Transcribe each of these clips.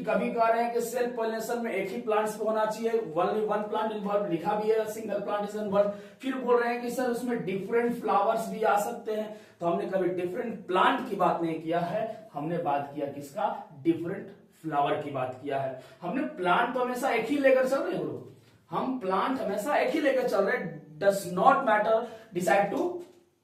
कभी कह रहे हैं कि सेल्फ पॉलिनेशन में एक ही प्लांट्स पे होना चाहिए, वन प्लांट इन्वॉल्व, लिखा भी है सिंगल प्लांट इज इन्वॉल्व। फिर बोल रहे हैं कि सर उसमें डिफरेंट फ्लावर्स भी आ सकते हैं, तो हमने कभी डिफरेंट प्लांट की बात नहीं किया है, हमने बात किया किसका, डिफरेंट फ्लावर की बात किया है। हमने प्लांट तो हमेशा एक ही लेकर चल रहे हैं, हम प्लांट हमेशा एक ही लेकर चल रहे हैं, does not matter decide to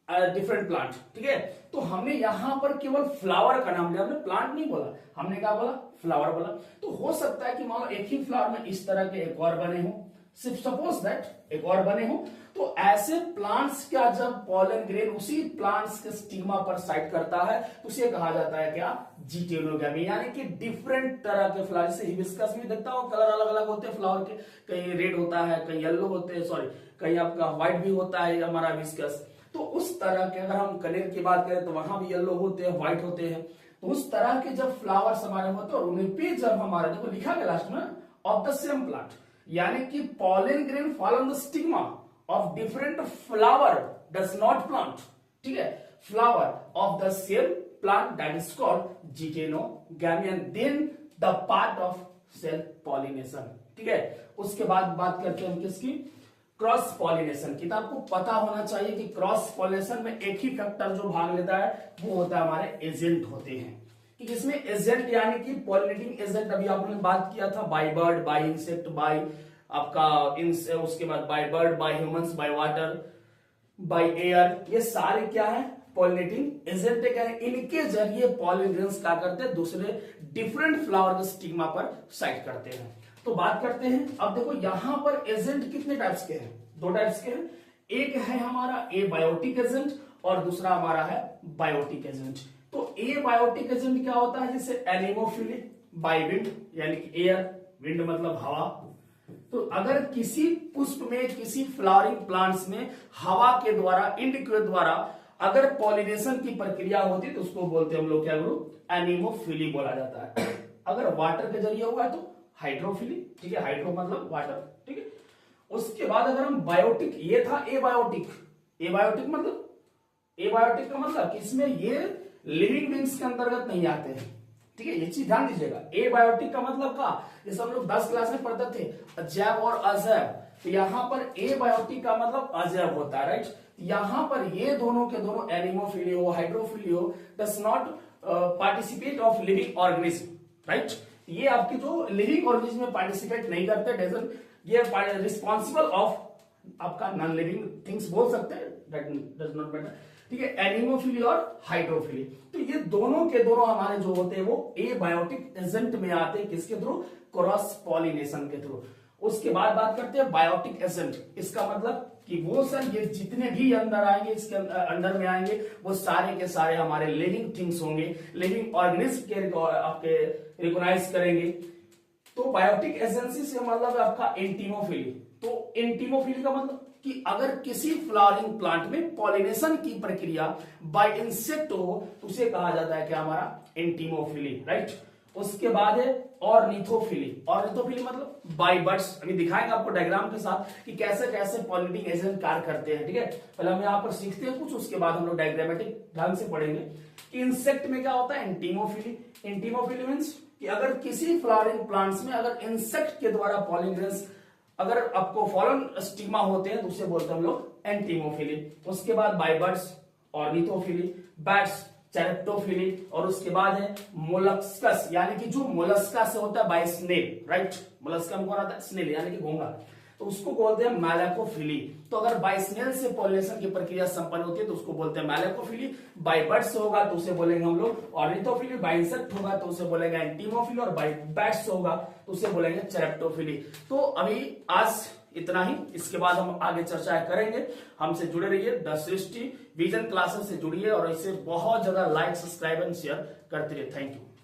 different plant, ठीक है। तो हमने यहां पर केवल फ्लावर का नाम लिया, हमने प्लांट नहीं बोला, हमने क्या बोला, फ्लावर बोला। तो हो सकता है कि मान लो एक ही फ्लावर में इस तरह के एक और बने हो, सिर्फ सपोज दैट एक और बने हो, तो ऐसे प्लांट्स का जब पॉलन ग्रेन उसी प्लांट्स के स्टिग्मा पर साइट करता है तो उसे कहा जाता है क्या, जिटेनोगैमी, यानी कि डिफरेंट तरह के फ्लावर। जैसे हिबिस्कस में देखता हो कलर अलग अलग होते हैं फ्लावर के, कहीं रेड होता है, कहीं येलो होते हैं, सॉरी कहीं आपका व्हाइट भी होता है हमारा हिबिस्कस। तो उस तरह के अगर हम कनेर की बात करें तो वहां भी येलो होते हैं, व्हाइट होते हैं। तो उस तरह के जब फ्लावर्स हमारे होते हैं और उन्हीं पे जब हमारे, देखो लिखा गया लास्ट में, ऑफ द सेम प्लांट, यानी कि pollen grain fall on the stigma of different flower does not plant, ठीक है, flower of the same plant that is called geitonogamy and then the part of self pollination, ठीक है। उसके बाद बात करते हैं हम किसकी, क्रॉस पॉलिनेशन की। तो आपको पता होना चाहिए कि क्रॉस पॉलिनेशन में एक ही फैक्टर जो भाग लेता है वो होता है हमारे एजेंट होते हैं, कि इसमें एजेंट यानी कि पॉलिनेटिंग एजेंट, अभी आपने बात किया था by bird, by insect, by आपका उसके बाद by bird, by humans, by water, by air, ये सारे क्या है, पॉलिनेटिंग एजेंट है। इनके जरिए पॉलन ग्रेन्स क्या करते हैं, दूसरे डिफरेंट फ्लावर के स्टिग्मा पर साइट करते हैं। तो बात करते हैं, अब देखो यहां पर एजेंट कितने टाइप्स के हैं, दो टाइप्स के हैं, एक है हमारा एबायोटिक एजेंट और दूसरा हमारा है बायोटिक एजेंट। तो एबायोटिक एजेंट क्या होता है, जैसे एनिमोफिली बाय विंड, यानी कि एयर, विंड मतलब हवा। तो अगर किसी पुष्प में, किसी फ्लावरिंग प्लांट्स में हवा के द्वारा, इंड के द्वारा अगर पॉलिनेशन की प्रक्रिया होती है तो उसको बोलते हैं हम लोग क्या गुरु, एनिमोफिली बोला जाता है। अगर वाटर के जरिए हुआ है तो हाइड्रोफिली, ठीक है, हाइड्रो मतलब वाटर, ठीक है। उसके बाद अगर हम बायोटिक, ये था एबायोटिक, एबायोटिक मतलब, एबायोटिक का मतलब कि इसमें ये लिविंग बींग्स के अंतर्गत नहीं आते हैं, ठीक है, ये चीज ध्यान दीजिएगा। एबायोटिक का मतलब का, जैसे हम लोग 10 क्लास में पढ़ते थे जैव और अजैव, तो यहां पर एबायोटिक का मतलब अजैव होता है, राइट। यहां पर ये दोनों के दोनों एनिमोफिली हो, हाइड्रोफिली हो, does not participate of living organism, right. ये आपके जो लिविंग ऑर्गेनिज्म में पार्टिसिपेट नहीं करते, डजंट, ये रिस्पॉन्सिबल ऑफ आपका नॉन लिविंग थिंग्स बोल सकते हैं, दैट डज नॉट मैटर, ठीक है, एनिमोफिली और हाइड्रोफिली। तो ये दोनों के दोनों हमारे जो होते हैं वो एबायोटिक एजेंट में आते हैं, किसके थ्रू, क्रॉस पॉलिनेशन के थ्रू। उसके बाद बात करते हैं बायोटिक एजेंट। इसका मतलब कि वो सर ये जितने भी अंदर आएंगे, इसके अंदर में आएंगे, वो सारे के सारे हमारे लिविंग थिंग्स होंगे, लिविंग ऑर्गेनिज्म के आपके रिकॉग्नाइज करेंगे। तो बायोटिक एजेंसी से मतलब है आपका एंटीमोफिली। तो एंटीमोफिली का मतलब कि अगर किसी फ्लावरिंग प्लांट में पॉलिनेशन की प्रक्रिया बाय इंसेक्ट हो तो उसे कहा जाता है क्या, हमारा एंटीमोफिली, राइट। उसके बाद है ऑर्निथोफिली। ऑर्निथोफिली मतलब बाय बर्ड्स, अभी दिखाएंगे आपको डायग्राम के साथ कि कैसे कैसे पॉलिनेटिंग एजेंट कार्य करते हैं, ठीक है। पहले हम यहाँ पर सीखते हैं कुछ, उसके बाद हम लोग डायग्रामेटिक ढंग से पढ़ेंगे कि इंसेक्ट में क्या होता है, एंटीमोफिली। एंटीमोफिली मीन्स कि अगर किसी फ्लावरिंग प्लांट्स में अगर इंसेक्ट के द्वारा पॉलन ग्रेन्स अगर आपको फॉलन स्टिग्मा होते हैं तो उसे बोलते हैं हम लोग एंटीमोफिली। उसके बाद बाय बर्ड्स ऑर्निथोफिली, बैट्स चैरेप्टोफिली, और उसके बाद है मोलस्कस, यानी कि जो मोलस्का से होता है बाय स्नेल, राइट। मोलस्का में कौन आता है, स्नेल, यानी कि घोंघा, तो उसको बोलते हैं मैलेकोफिली। तो अगर बाय स्नेल से पॉलिनेशन की प्रक्रिया संपन्न होती है तो उसको बोलते हैं मैलेकोफिली। बाय बर्ड्स होगा तो उसे बोलेंगे हम लोग ऑर्निथोफिली, बाय इंसेक्ट होगा तो उसे बोलेंगे एंटीमोफिली, और बाय बैट्स होगा तो उसे बोलेंगे चैरेप्टोफिली। तो अभी आज इतना ही, इसके बाद हम आगे चर्चा करेंगे। हमसे जुड़े रहिए, द सृष्टि विजन क्लासेस से जुड़िए और इसे बहुत ज्यादा लाइक, सब्सक्राइब एंड शेयर करते रहिए। Thank you.